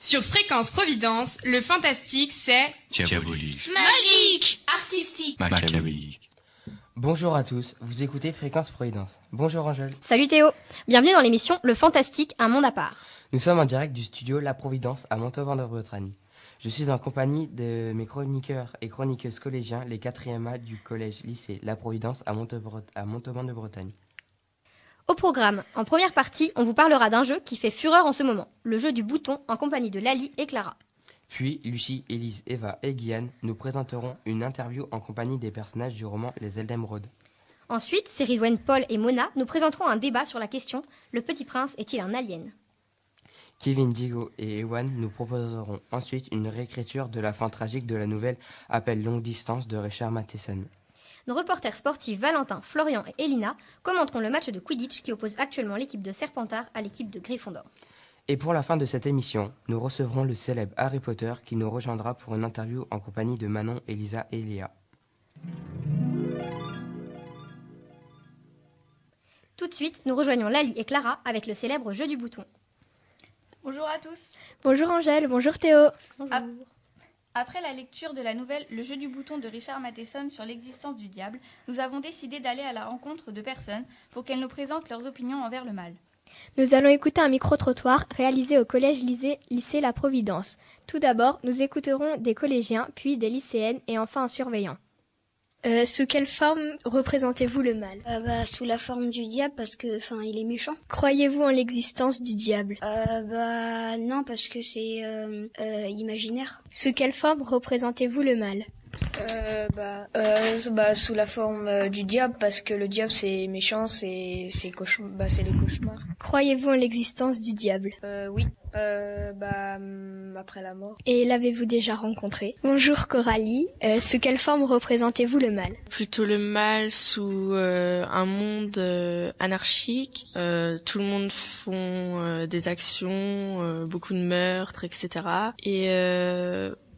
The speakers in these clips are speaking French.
Sur Fréquence Providence, le fantastique c'est diabolique, magique, artistique, machiavélique. Bonjour à tous, vous écoutez Fréquence Providence. Bonjour Angèle. Salut Théo, bienvenue dans l'émission Le Fantastique, un monde à part. Nous sommes en direct du studio La Providence à Montauban-de-Bretagne. Je suis en compagnie de mes chroniqueurs et chroniqueuses collégiens, les 4e A du collège-lycée La Providence à Montauban-de-Bretagne. Au programme, en première partie, on vous parlera d'un jeu qui fait fureur en ce moment, le jeu du bouton en compagnie de Lali et Clara. Puis, Lucie, Élise, Eva et Guyane nous présenteront une interview en compagnie des personnages du roman Les Eldemrod. Ensuite, Ridwen, Paul et Mona nous présenteront un débat sur la question « Le Petit Prince est-il un alien ?» Kevin, Diego et Ewan nous proposeront ensuite une réécriture de la fin tragique de la nouvelle Appel longue distance de Richard Matheson. Nos reporters sportifs Valentin, Florian et Elina commenteront le match de Quidditch qui oppose actuellement l'équipe de Serpentard à l'équipe de Gryffondor. Et pour la fin de cette émission, nous recevrons le célèbre Harry Potter qui nous rejoindra pour une interview en compagnie de Manon, Elisa et Léa. Tout de suite, nous rejoignons Lali et Clara avec le célèbre jeu du bouton. Bonjour à tous. Bonjour Angèle, bonjour Théo. Bonjour. Après la lecture de la nouvelle Le jeu du bouton de Richard Matheson sur l'existence du diable, nous avons décidé d'aller à la rencontre de personnes pour qu'elles nous présentent leurs opinions envers le mal. Nous allons écouter un micro-trottoir réalisé au collège-lycée La Providence. Tout d'abord, nous écouterons des collégiens, puis des lycéennes et enfin un surveillant. Sous quelle forme représentez-vous le mal ? Sous la forme du diable parce que, il est méchant. Croyez-vous en l'existence du diable ? Non, parce que c'est imaginaire. Sous quelle forme représentez-vous le mal ? Sous la forme du diable parce que le diable c'est méchant, c'est les cauchemars. Croyez-vous en l'existence du diable ? Oui. Après la mort. Et l'avez-vous déjà rencontré ? Bonjour Coralie, sous quelle forme représentez-vous le mal ? Plutôt le mal sous un monde anarchique. Tout le monde font des actions, beaucoup de meurtres, etc. Et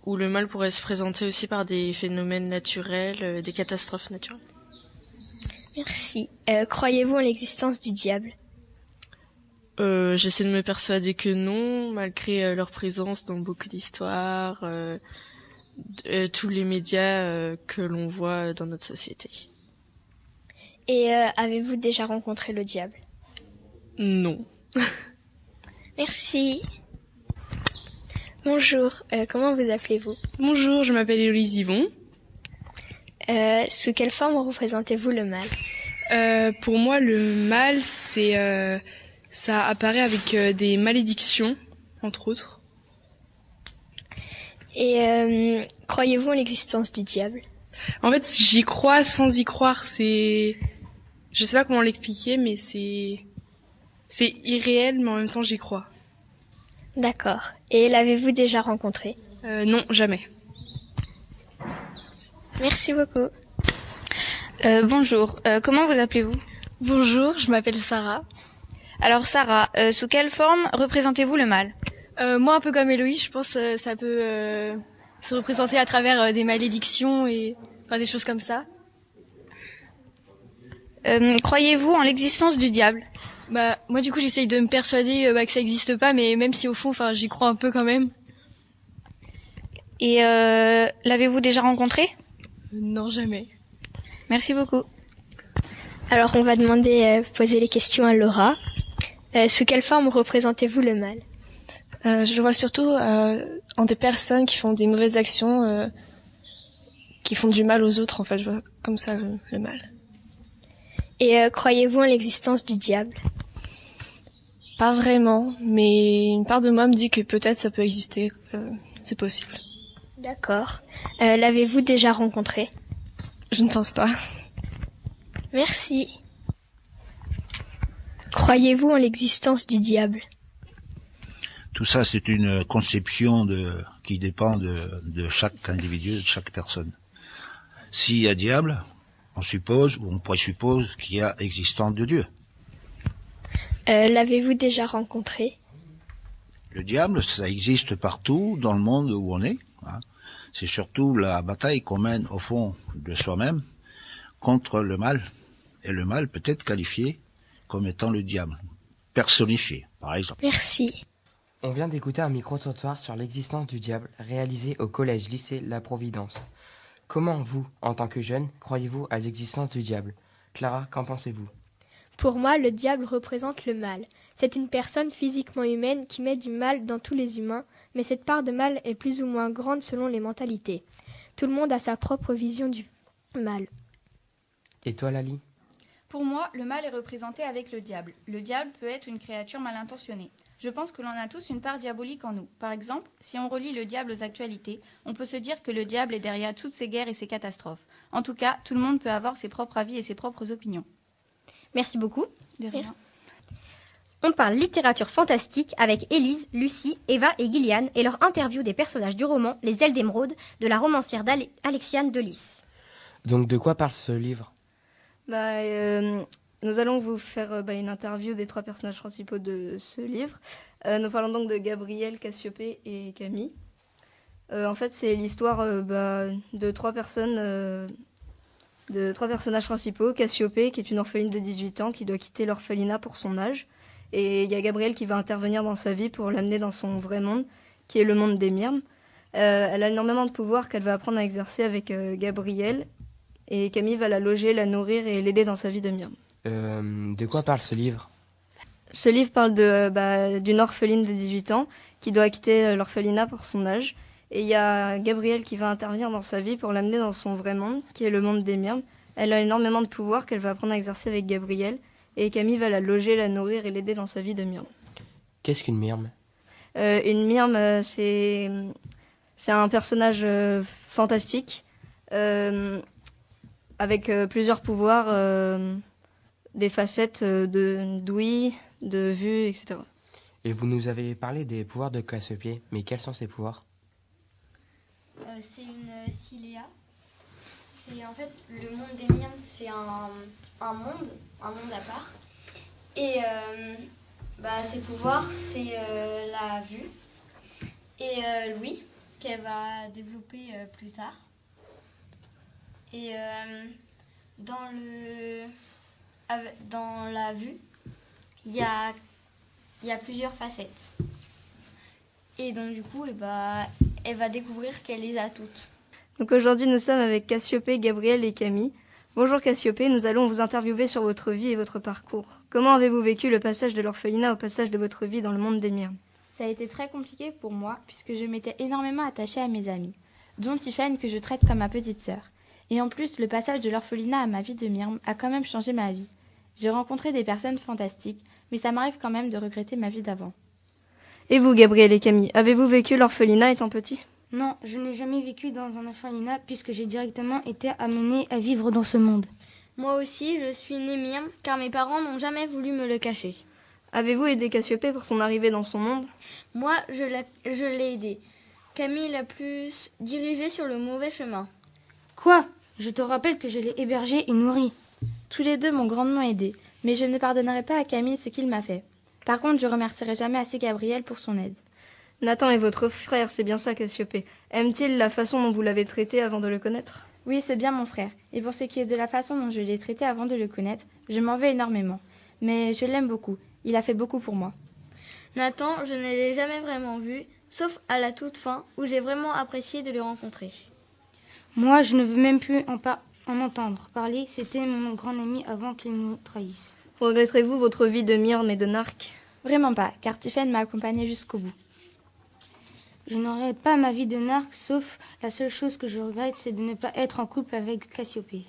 où le mal pourrait se présenter aussi par des phénomènes naturels, des catastrophes naturelles. Merci. Croyez-vous en l'existence du diable ? J'essaie de me persuader que non, malgré leur présence dans beaucoup d'histoires, tous les médias que l'on voit dans notre société. Et avez-vous déjà rencontré le diable ? Non. Merci. Bonjour, comment vous appelez-vous ? Bonjour, je m'appelle Héloïse Yvon. Sous quelle forme représentez-vous le mal ? Pour moi, le mal, c'est... ça apparaît avec des malédictions, entre autres. Et croyez-vous en l'existence du diable ? En fait, j'y crois sans y croire. Je sais pas comment l'expliquer, mais c'est irréel, mais en même temps, j'y crois. D'accord. Et l'avez-vous déjà rencontré ? Non, jamais. Merci beaucoup. Bonjour, comment vous appelez-vous ? Bonjour, je m'appelle Sarah. Alors Sarah, sous quelle forme représentez-vous le mal ? Moi, un peu comme Héloïse, je pense que ça peut se représenter à travers des malédictions et des choses comme ça. Croyez-vous en l'existence du diable ? Moi, du coup, j'essaye de me persuader que ça n'existe pas, mais même si au fond, j'y crois un peu quand même. Et l'avez-vous déjà rencontré ? Non, jamais. Merci beaucoup. Alors, on va poser les questions à Laura. Sous quelle forme représentez-vous le mal ? Je le vois surtout en des personnes qui font des mauvaises actions, qui font du mal aux autres, en fait. Je vois comme ça le mal. Et croyez-vous en l'existence du diable ? Pas vraiment, mais une part de moi me dit que peut-être ça peut exister, c'est possible. D'accord. L'avez-vous déjà rencontré ? Je ne pense pas. Merci. Croyez-vous en l'existence du diable ? Tout ça, c'est une conception qui dépend de chaque individu, de chaque personne. S'il y a diable, on présuppose qu'il y a existence de Dieu. L'avez-vous déjà rencontré ? Le diable, ça existe partout dans le monde où on est. C'est surtout la bataille qu'on mène au fond de soi-même contre le mal. Et le mal peut être qualifié comme étant le diable, personnifié, par exemple. Merci. On vient d'écouter un micro-trottoir sur l'existence du diable réalisé au collège-lycée La Providence. Comment vous, en tant que jeune, croyez-vous à l'existence du diable? Clara, qu'en pensez-vous? Pour moi, le diable représente le mal. C'est une personne physiquement humaine qui met du mal dans tous les humains, mais cette part de mal est plus ou moins grande selon les mentalités. Tout le monde a sa propre vision du mal. Et toi, Lali? Pour moi, le mal est représenté avec le diable. Le diable peut être une créature mal intentionnée. Je pense que l'on a tous une part diabolique en nous. Par exemple, si on relie le diable aux actualités, on peut se dire que le diable est derrière toutes ces guerres et ces catastrophes. En tout cas, tout le monde peut avoir ses propres avis et ses propres opinions. Merci beaucoup. De rien. On parle littérature fantastique avec Élise, Lucie, Eva et Gillian et leur interview des personnages du roman Les Ailes d'Émeraude de la romancière Alexiane de Lys. Donc de quoi parle ce livre? Nous allons vous faire une interview des 3 personnages principaux de ce livre. Nous parlons donc de Gabriel, Cassiopée et Camille. En fait, c'est l'histoire de 3 personnes, de 3 personnages principaux. Cassiopée, qui est une orpheline de 18 ans, qui doit quitter l'orphelinat pour son âge. Et il y a Gabriel qui va intervenir dans sa vie pour l'amener dans son vrai monde, qui est le monde des myrmes. Elle a énormément de pouvoirs qu'elle va apprendre à exercer avec Gabriel. Et Camille va la loger, la nourrir et l'aider dans sa vie de myrme. De quoi parle ce livre? Ce livre parle d'une orpheline de 18 ans qui doit quitter l'orphelinat pour son âge. Et il y a Gabrielle qui va intervenir dans sa vie pour l'amener dans son vrai monde, qui est le monde des myrmes. Elle a énormément de pouvoirs qu'elle va apprendre à exercer avec Gabrielle. Et Camille va la loger, la nourrir et l'aider dans sa vie de myrme. Qu'est-ce qu'une myrme? Une myrme, c'est un personnage fantastique avec plusieurs pouvoirs, des facettes d'ouïe, de vue, etc. Et vous nous avez parlé des pouvoirs de Cassiopée, mais quels sont ces pouvoirs? C'est une Ciléa. C'est en fait le monde des myrmes, c'est un monde à part. Et ses pouvoirs, c'est la vue et l'ouïe qu'elle va développer plus tard. Et dans la vue, il y a plusieurs facettes. Et donc du coup, elle va découvrir qu'elle les a toutes. Donc aujourd'hui, nous sommes avec Cassiopée, Gabriel et Camille. Bonjour Cassiopée, nous allons vous interviewer sur votre vie et votre parcours. Comment avez-vous vécu le passage de l'orphelinat au passage de votre vie dans le monde des myrmes? Ça a été très compliqué pour moi puisque je m'étais énormément attachée à mes amis, dont Tiffany que je traite comme ma petite sœur. Et en plus, le passage de l'orphelinat à ma vie de myrme a quand même changé ma vie. J'ai rencontré des personnes fantastiques, mais ça m'arrive quand même de regretter ma vie d'avant. Et vous, Gabriel et Camille, avez-vous vécu l'orphelinat étant petit? Non, je n'ai jamais vécu dans un orphelinat puisque j'ai directement été amenée à vivre dans ce monde. Moi aussi, je suis née myrme car mes parents n'ont jamais voulu me le cacher. Avez-vous aidé Cassiopée pour son arrivée dans son monde? Moi, je l'ai aidée. Camille l'a plus dirigée sur le mauvais chemin. Quoi? Je te rappelle que je l'ai hébergée et nourrie. Tous les deux m'ont grandement aidée, mais je ne pardonnerai pas à Camille ce qu'il m'a fait. Par contre, je remercierai jamais assez Gabriel pour son aide. Nathan est votre frère, c'est bien ça, Cassiopée. Aime-t-il la façon dont vous l'avez traité avant de le connaître? Oui, c'est bien mon frère. Et pour ce qui est de la façon dont je l'ai traité avant de le connaître, je m'en vais énormément. Mais je l'aime beaucoup. Il a fait beaucoup pour moi. Nathan, je ne l'ai jamais vraiment vu, sauf à la toute fin, où j'ai vraiment apprécié de le rencontrer. Moi, je ne veux même plus en entendre parler. C'était mon grand ami avant qu'il nous trahisse. Regretterez-vous votre vie de myrme et de narque? Vraiment pas, car Tiffany m'a accompagnée jusqu'au bout. Je ne regrette pas ma vie de narque, sauf la seule chose que je regrette, c'est de ne pas être en couple avec Cassiopée.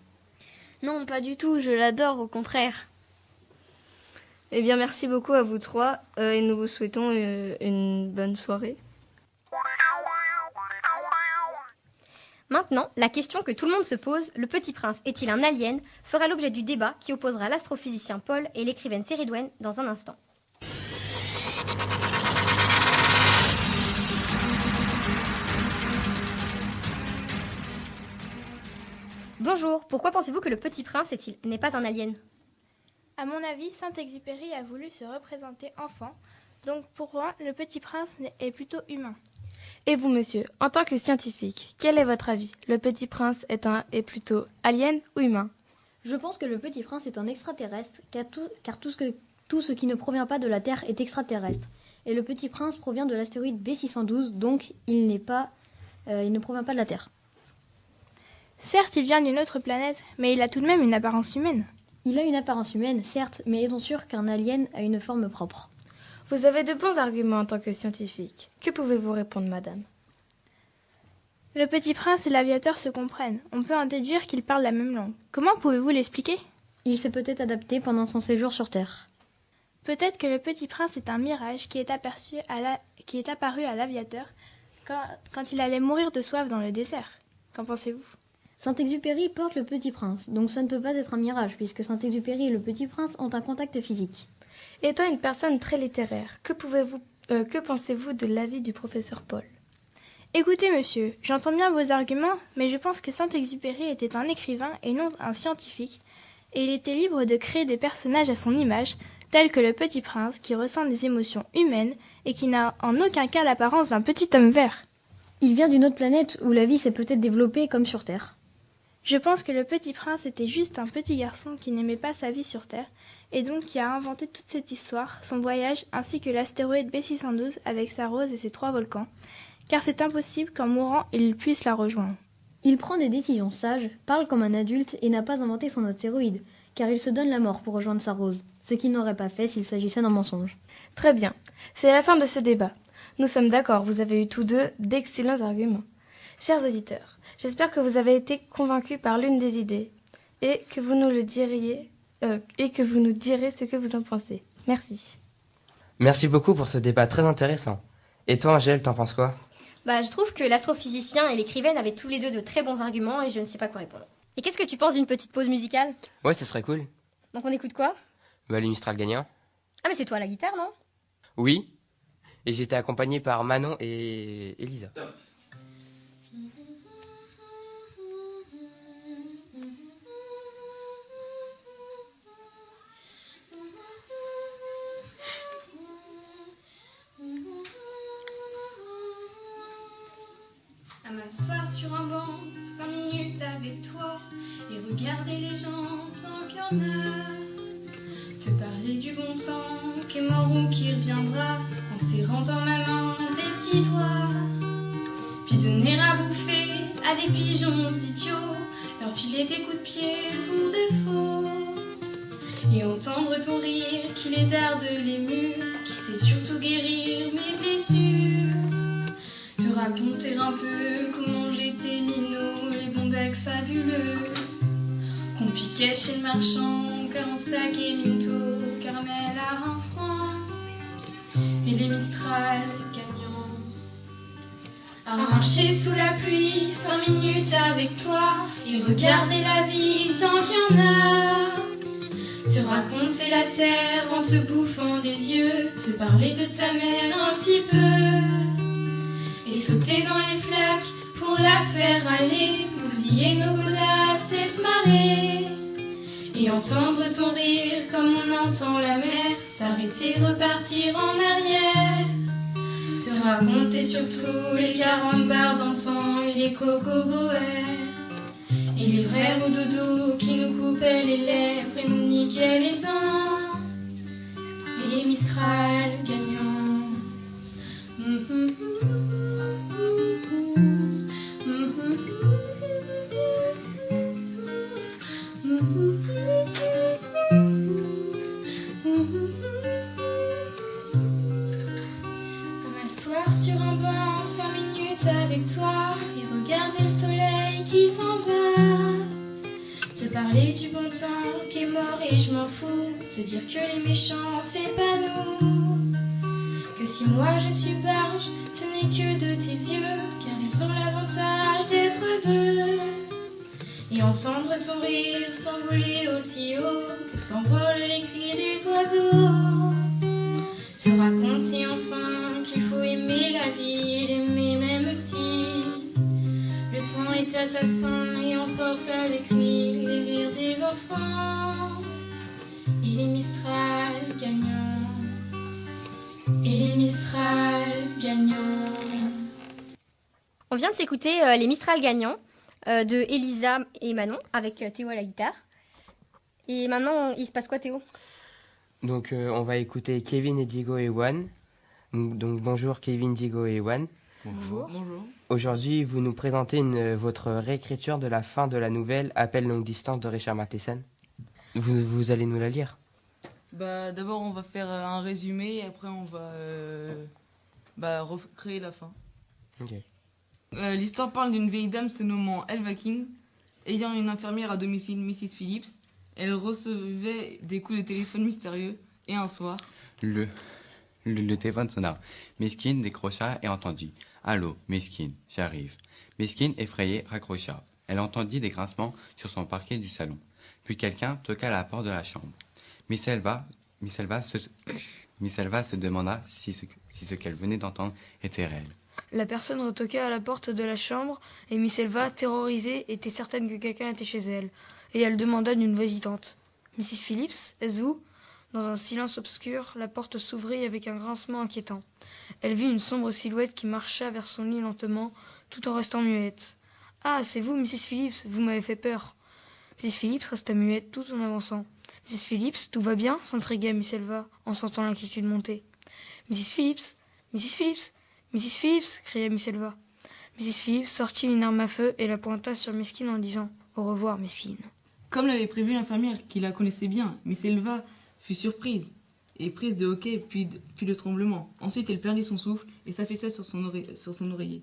Non, pas du tout, je l'adore, au contraire. Eh bien, merci beaucoup à vous 3 et nous vous souhaitons une bonne soirée. Maintenant, la question que tout le monde se pose, le Petit Prince est-il un alien, fera l'objet du débat qui opposera l'astrophysicien Paul et l'écrivaine Céridwen dans un instant. Bonjour, pourquoi pensez-vous que le Petit Prince n'est pas un alien? À mon avis, Saint-Exupéry a voulu se représenter enfant, donc pour moi, le Petit Prince est plutôt humain. Et vous, monsieur, en tant que scientifique, quel est votre avis? Le Petit Prince est plutôt alien ou humain? Je pense que le Petit Prince est un extraterrestre, car tout ce qui ne provient pas de la Terre est extraterrestre. Et le Petit Prince provient de l'astéroïde B612, donc il ne provient pas de la Terre. Certes, il vient d'une autre planète, mais il a tout de même une apparence humaine. Il a une apparence humaine, certes, mais est-on sûr qu'un alien a une forme propre? Vous avez de bons arguments en tant que scientifique. Que pouvez-vous répondre, madame? Le Petit Prince et l'aviateur se comprennent. On peut en déduire qu'ils parlent la même langue. Comment pouvez-vous l'expliquer? Il s'est peut-être adapté pendant son séjour sur Terre. Peut-être que le Petit Prince est un mirage qui est apparu à l'aviateur quand il allait mourir de soif dans le désert. Qu'en pensez-vous? Saint-Exupéry porte le Petit Prince, donc ça ne peut pas être un mirage, puisque Saint-Exupéry et le Petit Prince ont un contact physique. Étant une personne très littéraire, que pensez-vous de l'avis du professeur Paul? Écoutez, monsieur, j'entends bien vos arguments, mais je pense que Saint-Exupéry était un écrivain et non un scientifique, et il était libre de créer des personnages à son image, tels que le Petit Prince, qui ressent des émotions humaines et qui n'a en aucun cas l'apparence d'un petit homme vert. Il vient d'une autre planète où la vie s'est peut-être développée comme sur Terre. Je pense que le Petit Prince était juste un petit garçon qui n'aimait pas sa vie sur Terre, et donc qui a inventé toute cette histoire, son voyage, ainsi que l'astéroïde B612 avec sa rose et ses 3 volcans, car c'est impossible qu'en mourant, il puisse la rejoindre. Il prend des décisions sages, parle comme un adulte et n'a pas inventé son astéroïde, car il se donne la mort pour rejoindre sa rose, ce qu'il n'aurait pas fait s'il s'agissait d'un mensonge. Très bien, c'est la fin de ce débat. Nous sommes d'accord, vous avez eu tous deux d'excellents arguments. Chers auditeurs, j'espère que vous avez été convaincus par l'une des idées et que vous nous direz ce que vous en pensez. Merci. Merci beaucoup pour ce débat très intéressant. Et toi, Angèle, t'en penses quoi? Je trouve que l'astrophysicien et l'écrivaine avaient tous les deux de très bons arguments et je ne sais pas quoi répondre. Et qu'est-ce que tu penses d'une petite pause musicale? Ouais, ce serait cool. Donc on écoute quoi? Le Mistral gagnant. Ah mais c'est toi la guitare, non? Oui. Et j'étais accompagné par Manon et Elisa. À m'asseoir sur un banc, 5 minutes avec toi, et regarder les gens tant qu'il y en a. Te parler du bon temps qui est mort ou qui reviendra, en serrant dans ma main des petits doigts. Puis donner à bouffer à des pigeons idiots, leur filer des coups de pied pour de faux. Et entendre ton rire qui lézarde les murs, qui sait surtout guérir mes blessures. Te raconter un peu comment j'étais minot, les bons becs fabuleux qu'on piquait chez le marchand, car on sac et minto, caramel à 1 franc, et les Mistral gagnants. À marcher sous la pluie 5 minutes avec toi, et regarder la vie tant qu'il y en a. Te raconter la terre en te bouffant des yeux, te parler de ta mère un petit peu. Et sauter dans les flaques pour la faire aller, bousiller nos godasses et se marrer. Et entendre ton rire comme on entend la mer, s'arrêter, repartir en arrière. Te raconter surtout les 40 bars d'antan et les cocoboères. Et les vrais doudous qui nous coupaient les lèvres et nous niquaient les dents. Et les Mistral gagnants. M'asseoir sur un banc 5 minutes avec toi et regarder le soleil qui s'en va. Te parler du bon temps qui est mort et je m'en fous. Te dire que les méchants c'est pas nous. Que si moi je suis barge, ce n'est que de tes yeux, car ils ont l'avantage d'être deux. Et entendre ton rire s'envoler aussi haut que s'envolent les cris des oiseaux. Te raconter enfin qu'il faut aimer la vie et l'aimer même si le temps est assassin et emporte avec lui les rires des enfants. Et les Mistral gagnants. Et les Mistral gagnants. On vient de s'écouter les Mistral gagnants de Elisa et Manon avec Théo à la guitare. Et maintenant, il se passe quoi, Théo? Donc on va écouter Kevin et Diego et Juan. Donc bonjour Kevin, Diego et Ewan. Bonjour. Bonjour. Aujourd'hui, vous nous présentez votre réécriture de la fin de la nouvelle Appel longue distance de Richard Matheson. Vous allez nous la lire? D'abord, on va faire un résumé et après, on va recréer la fin. Ok. L'histoire parle d'une vieille dame se nommant Elva King, ayant une infirmière à domicile, Mrs. Phillips. Elle recevait des coups de téléphone mystérieux et un soir... Le téléphone sonna. Meskin décrocha et entendit « Allô, Meskin, j'arrive ». Meskin, effrayée, raccrocha. Elle entendit des grincements sur son parquet du salon. Puis quelqu'un toqua à la porte de la chambre. Miss Elva se demanda si ce qu'elle venait d'entendre était réel. La personne retoqua à la porte de la chambre et Miss Elva, terrorisée, était certaine que quelqu'un était chez elle. Et elle demanda d'une voix hésitante « Mrs. Phillips, est-ce vous ?» Dans un silence obscur, la porte s'ouvrit avec un grincement inquiétant. Elle vit une sombre silhouette qui marcha vers son lit lentement, tout en restant muette. « Ah, c'est vous, Mrs. Phillips, vous m'avez fait peur. » Mrs. Phillips resta muette tout en avançant. « Mrs. Phillips, tout va bien ?» s'intrigua Miss Elva, en sentant l'inquiétude monter. « Mrs. Phillips, Mrs. Phillips, Mrs. Phillips !» cria Miss Elva. Mrs. Phillips sortit une arme à feu et la pointa sur Meskin en disant « Au revoir, Meskin. » Comme l'avait prévu l'infirmière, qui la connaissait bien, Miss Elva fut surprise et prise de hoquet puis de tremblement. Ensuite, elle perdit son souffle et s'affaissa sur son oreiller.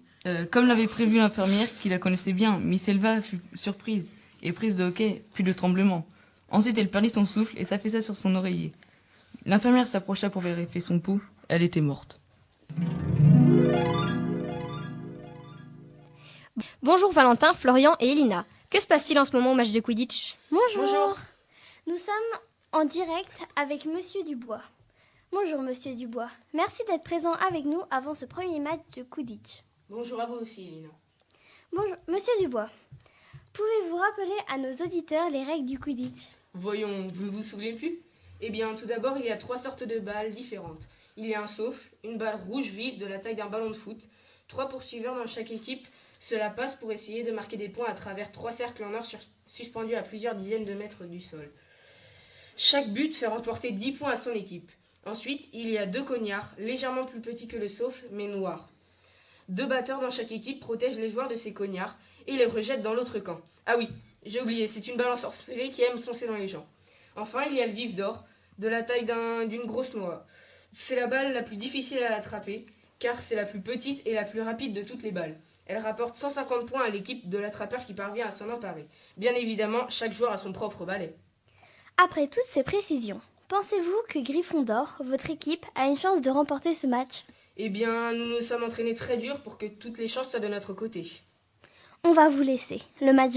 Comme l'avait prévu l'infirmière, qui la connaissait bien, Miss Elva fut surprise et prise de hoquet puis de tremblement. Ensuite, elle perdit son souffle et s'affaissa sur son oreiller. L'infirmière s'approcha pour vérifier son pouls. Elle était morte. Bonjour Valentin, Florian et Elina. Que se passe-t-il en ce moment au match de Quidditch? Bonjour. Nous sommes en direct avec Monsieur Dubois. Bonjour Monsieur Dubois. Merci d'être présent avec nous avant ce premier match de Quidditch. Bonjour à vous aussi, Elina. Bonjour Monsieur Dubois. Pouvez-vous rappeler à nos auditeurs les règles du Quidditch? Voyons, vous ne vous souvenez plus? Eh bien, tout d'abord, il y a 3 sortes de balles différentes. Il y a un souffle, une balle rouge vive de la taille d'un ballon de foot, 3 poursuiveurs dans chaque équipe. Cela passe pour essayer de marquer des points à travers 3 cercles en or suspendus à plusieurs dizaines de mètres du sol. Chaque but fait remporter 10 points à son équipe. Ensuite, il y a 2 cognards, légèrement plus petits que le souffle, mais noirs. 2 batteurs dans chaque équipe protègent les joueurs de ces cognards et les rejettent dans l'autre camp. Ah oui, j'ai oublié, c'est une balle ensorcelée qui aime foncer dans les gens. Enfin, il y a le vif d'or, de la taille d'une grosse noix. C'est la balle la plus difficile à attraper, car c'est la plus petite et la plus rapide de toutes les balles. Elle rapporte 150 points à l'équipe de l'attrapeur qui parvient à s'en emparer. Bien évidemment, chaque joueur a son propre balai. Après toutes ces précisions, pensez-vous que Gryffondor, votre équipe, a une chance de remporter ce match? Eh bien, nous nous sommes entraînés très dur pour que toutes les chances soient de notre côté. On va vous laisser. Le match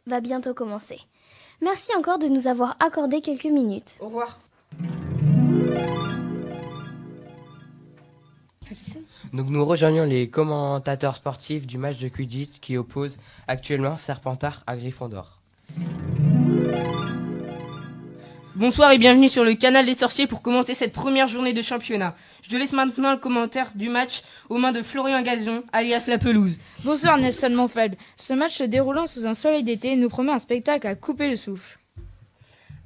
va bientôt commencer. Merci encore de nous avoir accordé quelques minutes. Au revoir. Donc nous rejoignons les commentateurs sportifs du match de Quidditch qui oppose actuellement Serpentard à Gryffondor. Bonsoir et bienvenue sur le canal des sorciers pour commenter cette première journée de championnat. Je laisse maintenant le commentaire du match aux mains de Florian Gazon, alias La Pelouse. Bonsoir Nelson Monfeld. Ce match se déroulant sous un soleil d'été nous promet un spectacle à couper le souffle.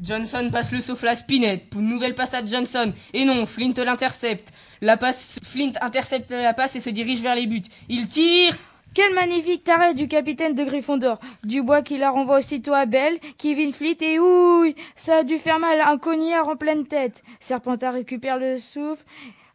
Johnson passe le souffle à Spinette. Pour une nouvelle passe à Johnson. Et non, Flint l'intercepte. Flint intercepte la passe et se dirige vers les buts. Il tire. Quel magnifique arrêt du capitaine de Gryffondor. Dubois qui la renvoie aussitôt à Belle, Kevin Flint et ouille, ça a dû faire mal, un cognard en pleine tête. Serpentard récupère le souffle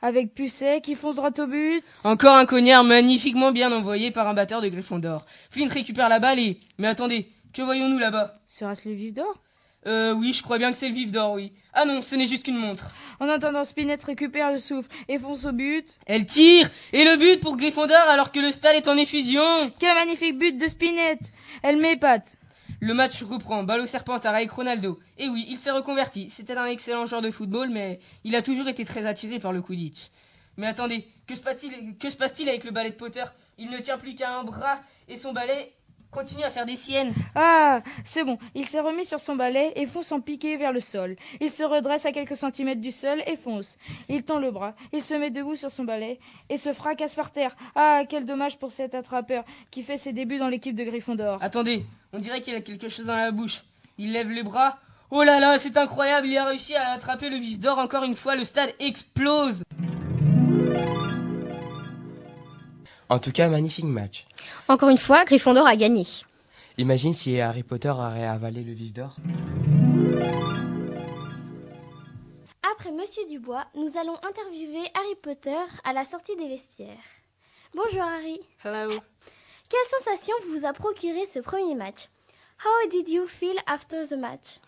avec Pucet qui fonce droit au but. Encore un cognard magnifiquement bien envoyé par un batteur de Gryffondor. Flint récupère la balle et... Mais attendez, que voyons-nous là-bas? Sera-ce le vif d'or? Oui, je crois bien que c'est le vif d'or, oui. Ah non, ce n'est juste qu'une montre. En attendant, Spinette récupère le souffle et fonce au but. Elle tire. Et le but pour Gryffondor alors que le stade est en effusion. Quel magnifique but de Spinette. Elle m'épate. Le match reprend. Balle au Serpentard avec Ronaldo. Et oui, il s'est reconverti. C'était un excellent joueur de football, mais il a toujours été très attiré par le Quidditch. Mais attendez, que se passe-t-il avec le balai de Potter? Il ne tient plus qu'à un bras et son balai continue à faire des siennes. Ah, c'est bon. Il s'est remis sur son balai et fonce en piqué vers le sol. Il se redresse à quelques centimètres du sol et fonce. Il tend le bras. Il se met debout sur son balai et se fracasse par terre. Ah, quel dommage pour cet attrapeur qui fait ses débuts dans l'équipe de Gryffondor. Attendez, on dirait qu'il a quelque chose dans la bouche. Il lève les bras. Oh là là, c'est incroyable. Il a réussi à attraper le vif d'or encore une fois. Le stade explose. En tout cas, magnifique match. Encore une fois, Gryffondor a gagné. Imagine si Harry Potter aurait avalé le vif d'or. Après Monsieur Dubois, nous allons interviewer Harry Potter à la sortie des vestiaires. Bonjour Harry. Hello. Quelle sensation vous a procuré ce premier match? How did you feel after the match?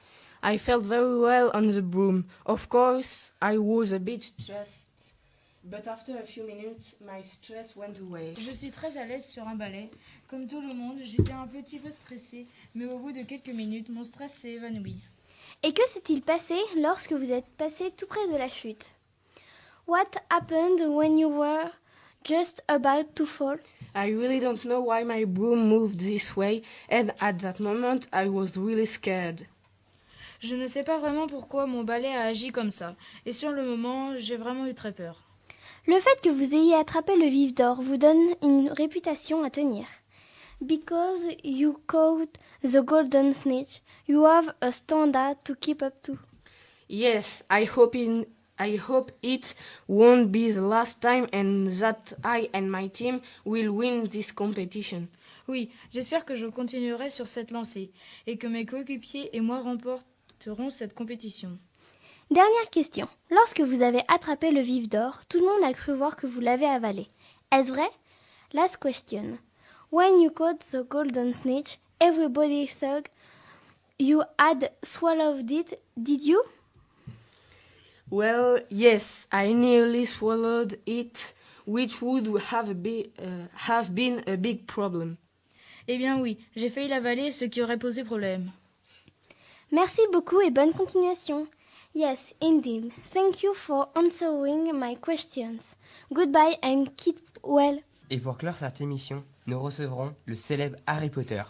I felt very well on the broom. Of course, I was a bit stressed, but after a few minutes, my stress went away. Je suis très à l'aise sur un balai. Comme tout le monde, j'étais un petit peu stressée, mais au bout de quelques minutes, mon stress s'est évanoui. Et que s'est-il passé lorsque vous êtes passé tout près de la chute? What happened when you were just about to fall? I really don't know why my broom moved this way, and at that moment, I was really scared. Je ne sais pas vraiment pourquoi mon balai a agi comme ça, et sur le moment, j'ai vraiment eu très peur. Le fait que vous ayez attrapé le vif d'or vous donne une réputation à tenir. Because you caught the golden snitch, you have a standard to keep up to. Yes, I hope it won't be the last time and that I and my team will win this competition. Oui, j'espère que je continuerai sur cette lancée, et que mes coéquipiers et moi remporterons cette compétition. Dernière question. Lorsque vous avez attrapé le vif d'or, tout le monde a cru voir que vous l'avez avalé. Est-ce vrai? Last question. When you caught the golden snitch, everybody thought you had swallowed it, did you? Well, yes, I nearly swallowed it, which would have been a big problem. Eh bien oui, j'ai failli l'avaler, ce qui aurait posé problème. Merci beaucoup et bonne continuation. Yes, indeed. Thank you for answering my questions. Goodbye and keep well. Et pour clore cette émission, nous recevrons le célèbre Harry Potter.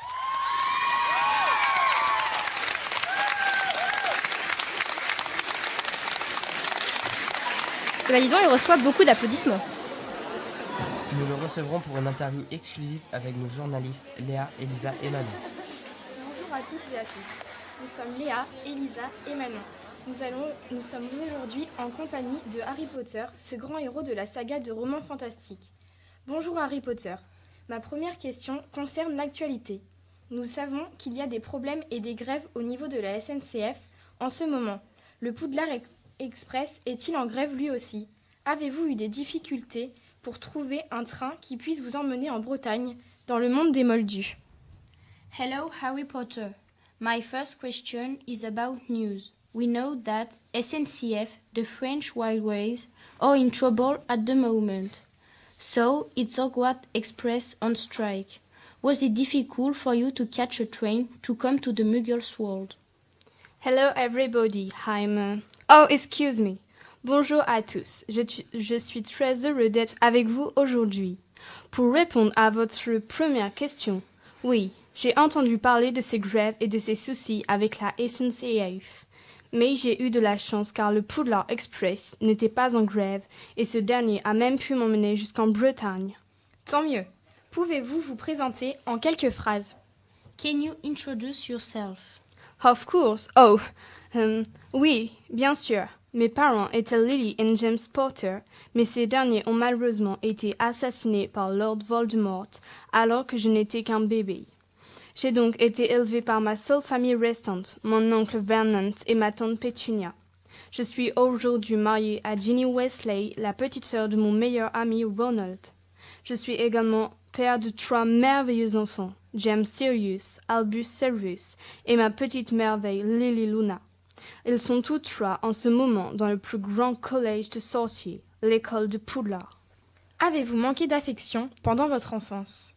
Bah dis donc, il reçoit beaucoup d'applaudissements. Nous le recevrons pour une interview exclusive avec nos journalistes Léa, Elisa et Manon. Bonjour à toutes et à tous. Nous sommes Léa, Elisa et Manon. Nous sommes aujourd'hui en compagnie de Harry Potter, ce grand héros de la saga de romans fantastiques. Bonjour Harry Potter. Ma première question concerne l'actualité. Nous savons qu'il y a des problèmes et des grèves au niveau de la SNCF en ce moment. Le Poudlard Express est-il en grève lui aussi? Avez-vous eu des difficultés pour trouver un train qui puisse vous emmener en Bretagne, dans le monde des Moldus? Hello, Harry Potter. My first question is about news. We know that SNCF, the French Railways, are in trouble at the moment. So, it's Hogwarts Express on strike. Was it difficult for you to catch a train to come to the Muggles world? Hello everybody, Oh, excuse me. Bonjour à tous. Je suis très heureux d'être avec vous aujourd'hui. Pour répondre à votre première question, oui, j'ai entendu parler de ces grèves et de ces soucis avec la SNCF. Mais j'ai eu de la chance car le Poudlard Express n'était pas en grève et ce dernier a même pu m'emmener jusqu'en Bretagne. Tant mieux. Pouvez-vous vous présenter en quelques phrases? Can you introduce yourself? Of course. Oui, bien sûr. Mes parents étaient Lily et James Potter, mais ces derniers ont malheureusement été assassinés par Lord Voldemort alors que je n'étais qu'un bébé. J'ai donc été élevée par ma seule famille restante, mon oncle Vernon et ma tante Pétunia. Je suis aujourd'hui mariée à Ginny Weasley, la petite sœur de mon meilleur ami Ronald. Je suis également père de 3 merveilleux enfants, James Sirius, Albus Severus et ma petite merveille Lily Luna. Ils sont tous 3 en ce moment dans le plus grand collège de sorciers, l'école de Poudlard. Avez-vous manqué d'affection pendant votre enfance?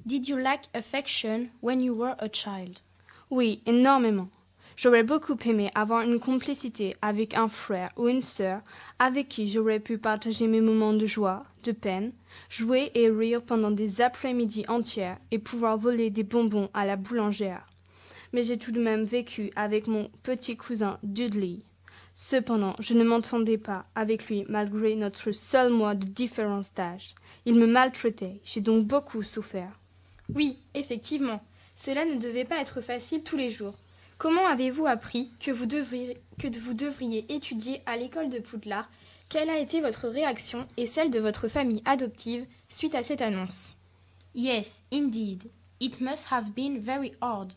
Did you lack affection when you were a child? Oui, énormément. J'aurais beaucoup aimé avoir une complicité avec un frère ou une sœur avec qui j'aurais pu partager mes moments de joie, de peine, jouer et rire pendant des après-midi entières et pouvoir voler des bonbons à la boulangère. Mais j'ai tout de même vécu avec mon petit cousin Dudley. Cependant, je ne m'entendais pas avec lui malgré notre seul mois de différence d'âge. Il me maltraitait, j'ai donc beaucoup souffert. Oui, effectivement, cela ne devait pas être facile tous les jours. Comment avez-vous appris que vous devriez étudier à l'école de Poudlard? Quelle a été votre réaction et celle de votre famille adoptive suite à cette annonce? Yes, indeed. It must have been very hard.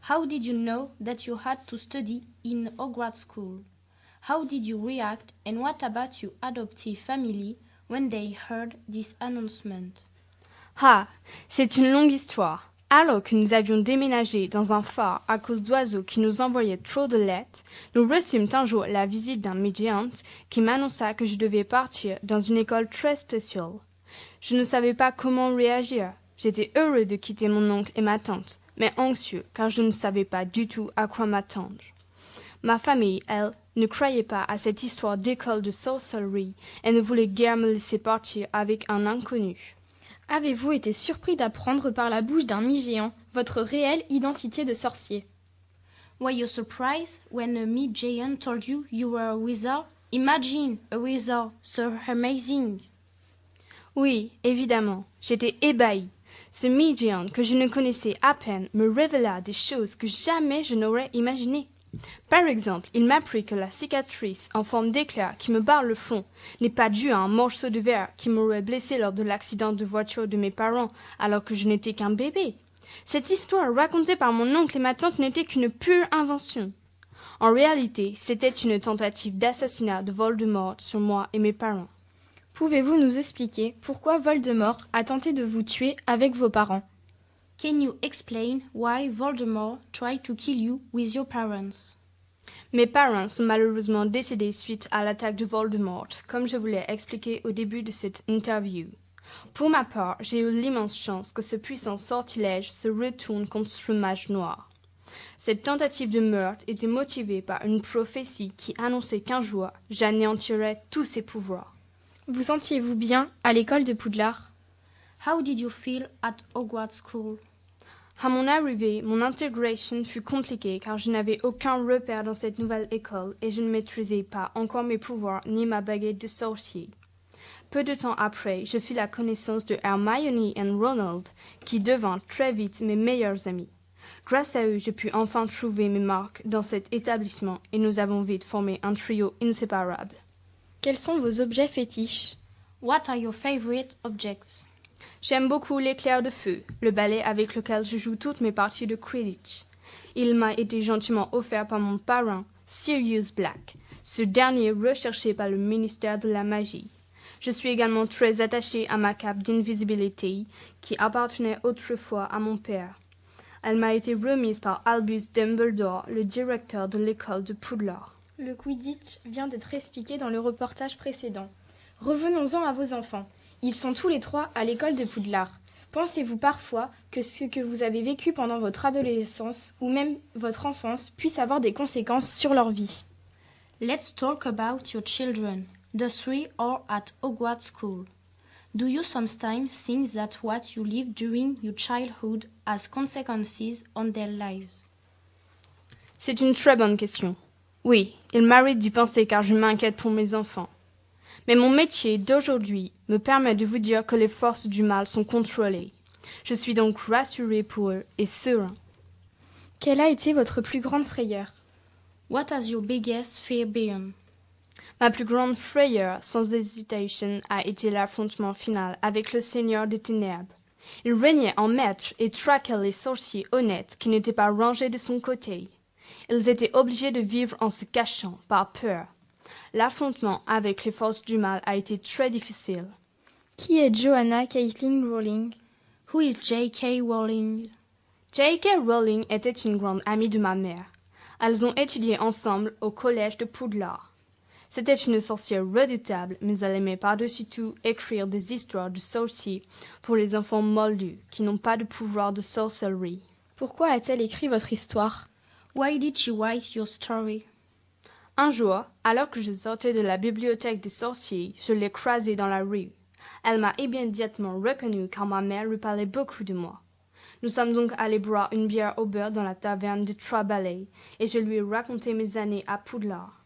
How did you know that you had to study in Hogwarts School? How did you react, and what about your adoptive family when they heard this announcement? Ah, c'est une longue histoire. Alors que nous avions déménagé dans un phare à cause d'oiseaux qui nous envoyaient trop de lettres, nous reçûmes un jour la visite d'un médiante qui m'annonça que je devais partir dans une école très spéciale. Je ne savais pas comment réagir. J'étais heureux de quitter mon oncle et ma tante, mais anxieux car je ne savais pas du tout à quoi m'attendre. Ma famille, elle, ne croyait pas à cette histoire d'école de sorcellerie et ne voulait guère me laisser partir avec un inconnu. Avez-vous été surpris d'apprendre par la bouche d'un mi-géant votre réelle identité de sorcier? Were you surprised when a mid-giant told you you were a wizard? Imagine a wizard so amazing. Oui, évidemment, j'étais ébahie. Ce mi-géant que je ne connaissais à peine me révéla des choses que jamais je n'aurais imaginées. Par exemple, il m'apprit que la cicatrice en forme d'éclair qui me barre le front n'est pas due à un morceau de verre qui m'aurait blessé lors de l'accident de voiture de mes parents alors que je n'étais qu'un bébé. Cette histoire racontée par mon oncle et ma tante n'était qu'une pure invention. En réalité, c'était une tentative d'assassinat de Voldemort sur moi et mes parents. Pouvez-vous nous expliquer pourquoi Voldemort a tenté de vous tuer avec vos parents? Can you explain why Voldemort tried to kill you with your parents? Mes parents sont malheureusement décédés suite à l'attaque de Voldemort, comme je vous l'ai expliqué au début de cette interview. Pour ma part, j'ai eu l'immense chance que ce puissant sortilège se retourne contre ce mage noir. Cette tentative de meurtre était motivée par une prophétie qui annonçait qu'un jour, j'anéantirais tous ses pouvoirs. Vous sentiez-vous bien à l'école de Poudlard? How did you feel at Hogwarts School? À mon arrivée, mon intégration fut compliquée car je n'avais aucun repère dans cette nouvelle école et je ne maîtrisais pas encore mes pouvoirs ni ma baguette de sorcier. Peu de temps après, je fis la connaissance de Hermione et Ronald, qui devinrent très vite mes meilleurs amis. Grâce à eux, je pus enfin trouver mes marques dans cet établissement et nous avons vite formé un trio inséparable. Quels sont vos objets fétiches? What are your favorite objects? J'aime beaucoup l'éclair de feu, le balai avec lequel je joue toutes mes parties de Quidditch. Il m'a été gentiment offert par mon parrain, Sirius Black, ce dernier recherché par le ministère de la Magie. Je suis également très attachée à ma cape d'invisibilité qui appartenait autrefois à mon père. Elle m'a été remise par Albus Dumbledore, le directeur de l'école de Poudlard. Le Quidditch vient d'être expliqué dans le reportage précédent. Revenons-en à vos enfants. Ils sont tous les trois à l'école de Poudlard. Pensez-vous parfois que ce que vous avez vécu pendant votre adolescence ou même votre enfance puisse avoir des conséquences sur leur vie? Let's talk about your children. The three are at Hogwarts School. Do you sometimes think that what you lived during your childhood has consequences on their lives? C'est une très bonne question. Oui, il m'arrive d'y penser car je m'inquiète pour mes enfants. Mais mon métier d'aujourd'hui me permet de vous dire que les forces du mal sont contrôlées. Je suis donc rassurée pour eux et serein. Quelle a été votre plus grande frayeur? What has your biggest fear been? Ma plus grande frayeur, sans hésitation, a été l'affrontement final avec le Seigneur des Ténèbres. Il régnait en maître et traquait les sorciers honnêtes qui n'étaient pas rangés de son côté. Ils étaient obligés de vivre en se cachant, par peur. L'affrontement avec les forces du mal a été très difficile. Qui est Joanna Caitlin Rowling? Who is J.K. Rowling? J.K. Rowling était une grande amie de ma mère. Elles ont étudié ensemble au collège de Poudlard. C'était une sorcière redoutable, mais elle aimait par-dessus tout écrire des histoires de sorciers pour les enfants moldus qui n'ont pas de pouvoir de sorcellerie. Pourquoi a-t-elle écrit votre histoire? Why did she write your story? Un jour, alors que je sortais de la bibliothèque des sorciers, je l'ai croisée dans la rue. Elle m'a immédiatement reconnue car ma mère lui parlait beaucoup de moi. Nous sommes donc allés boire une bière au beurre dans la taverne de Trois Balais et je lui ai raconté mes années à Poudlard.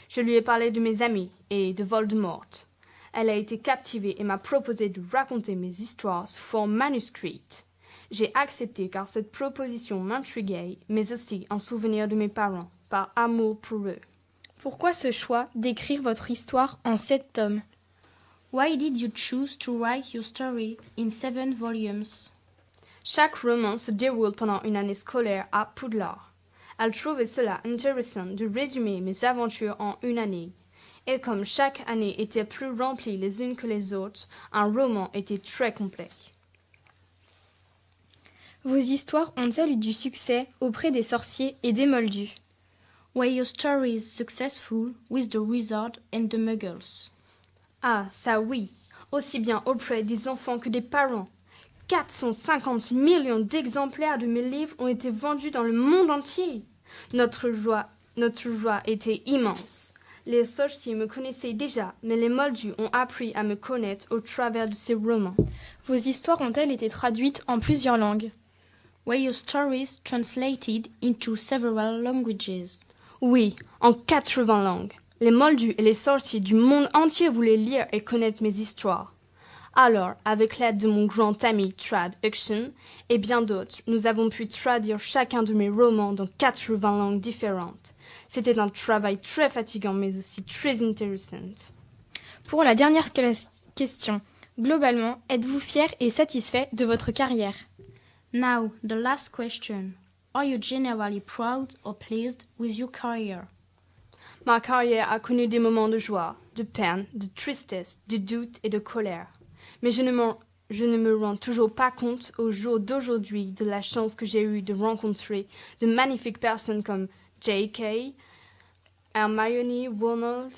Je lui ai parlé de mes amis et de Voldemort. Elle a été captivée et m'a proposé de raconter mes histoires sous forme manuscrite. J'ai accepté car cette proposition m'intriguait, mais aussi en souvenir de mes parents, par amour pour eux. Pourquoi ce choix d'écrire votre histoire en 7 tomes? Why did you choose to write your story in 7 volumes? Chaque roman se déroule pendant une année scolaire à Poudlard. Elle trouvait cela intéressant de résumer mes aventures en une année. Et comme chaque année était plus remplie les unes que les autres, un roman était très complet. Vos histoires ont-elles eu du succès auprès des sorciers et des moldus? Were your stories successful with the wizard and the muggles? Ah, ça oui, aussi bien auprès des enfants que des parents. 450 millions d'exemplaires de mes livres ont été vendus dans le monde entier. Notre joie était immense. Les sorciers me connaissaient déjà, mais les moldus ont appris à me connaître au travers de ces romans. Vos histoires ont-elles été traduites en plusieurs langues? Were your stories translated into several languages? Oui, en 80 langues. Les moldus et les sorciers du monde entier voulaient lire et connaître mes histoires. Alors, avec l'aide de mon grand ami Trad Uxon et bien d'autres, nous avons pu traduire chacun de mes romans dans 80 langues différentes. C'était un travail très fatigant mais aussi très intéressant. Pour la dernière question, globalement, êtes-vous fier et satisfait de votre carrière? Now, the last question. Are you generally proud or pleased with your career? Ma carrière a connu des moments de joie, de peine, de tristesse, de doute et de colère. Mais je ne me rends toujours pas compte au jour d'aujourd'hui de la chance que j'ai eue de rencontrer de magnifiques personnes comme J.K., Hermione, Ronald.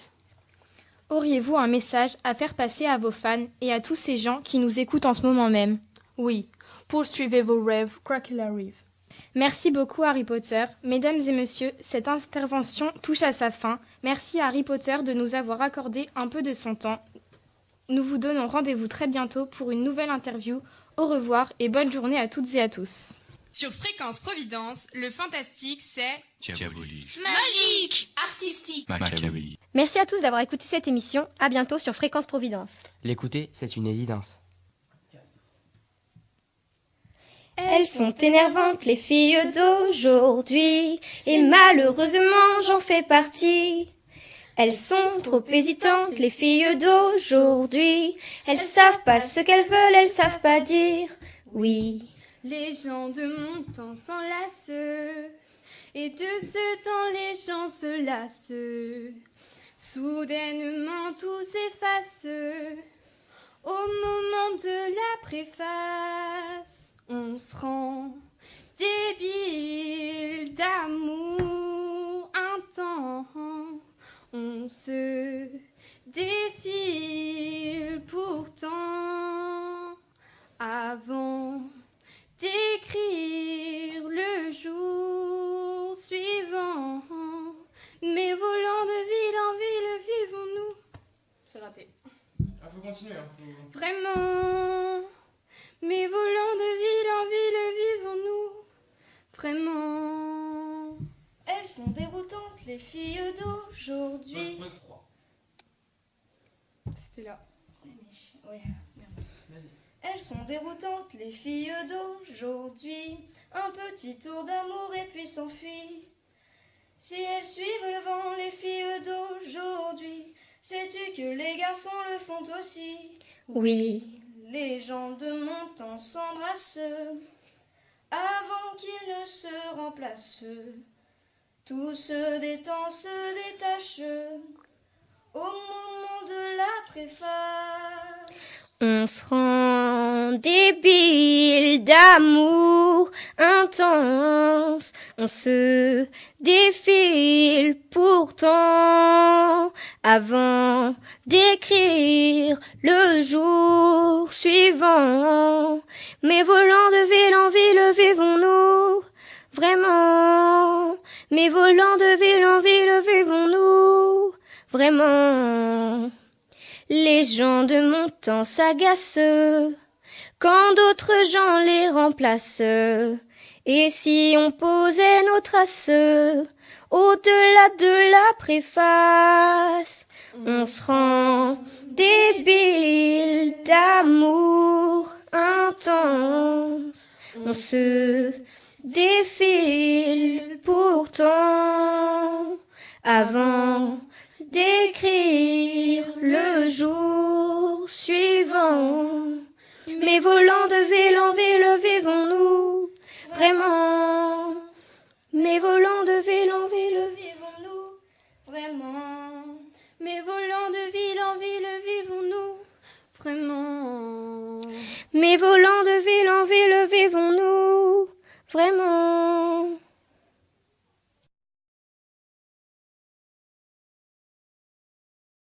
Auriez-vous un message à faire passer à vos fans et à tous ces gens qui nous écoutent en ce moment même? Oui, poursuivez vos rêves, quoi qu'il arrive. Merci beaucoup Harry Potter. Mesdames et messieurs, cette intervention touche à sa fin. Merci à Harry Potter de nous avoir accordé un peu de son temps. Nous vous donnons rendez-vous très bientôt pour une nouvelle interview. Au revoir et bonne journée à toutes et à tous. Sur Fréquence Providence, le fantastique, c'est diabolique, magique, artistique, machiavélique. Merci à tous d'avoir écouté cette émission. À bientôt sur Fréquence Providence. L'écouter, c'est une évidence. Elles sont énervantes, les filles d'aujourd'hui, et malheureusement j'en fais partie. Elles sont trop hésitantes, les filles d'aujourd'hui. Elles savent pas ce qu'elles veulent, elles savent pas dire oui. Les gens de mon temps s'enlacent, et de ce temps les gens se lassent. Soudainement tout s'efface, au moment de la préface. On se rend débile d'amour intense. On se défile pourtant avant d'écrire le jour suivant. Mais volant de ville en ville, vivons-nous. C'est raté. Ah, faut continuer. Hein. Vraiment. Mais volant de ville en ville, vivons-nous. Vraiment. Elles sont déroutantes, les filles d'aujourd'hui. C'était là. Ouais. Elles sont déroutantes, les filles d'aujourd'hui. Un petit tour d'amour et puis s'enfuit. Si elles suivent le vent, les filles d'aujourd'hui, sais-tu que les garçons le font aussi? Oui. Les gens de mon temps s'embrassent avant qu'ils ne se remplacent. Tout se détend, se détache au moment de la préface. On se rend débile d'amour intense. On se défile pourtant avant d'écrire le jour suivant. Mais volant de ville en ville, vivons-nous vraiment? Mais volant de ville en ville, vivons-nous vraiment? Les gens de mon temps s'agacent quand d'autres gens les remplacent. Et si on posait nos traces au-delà de la préface, on se rend débile d'amour intense. On se défile pourtant avant d'écrire le jour suivant. Mais volant de vélo en vélo, vivons-nous vraiment? Mais volant de vélo en vélo, vivons-nous vraiment? Mais volant de ville en ville, vivons-nous vraiment? Mais volant de ville en ville, vivons-nous vraiment?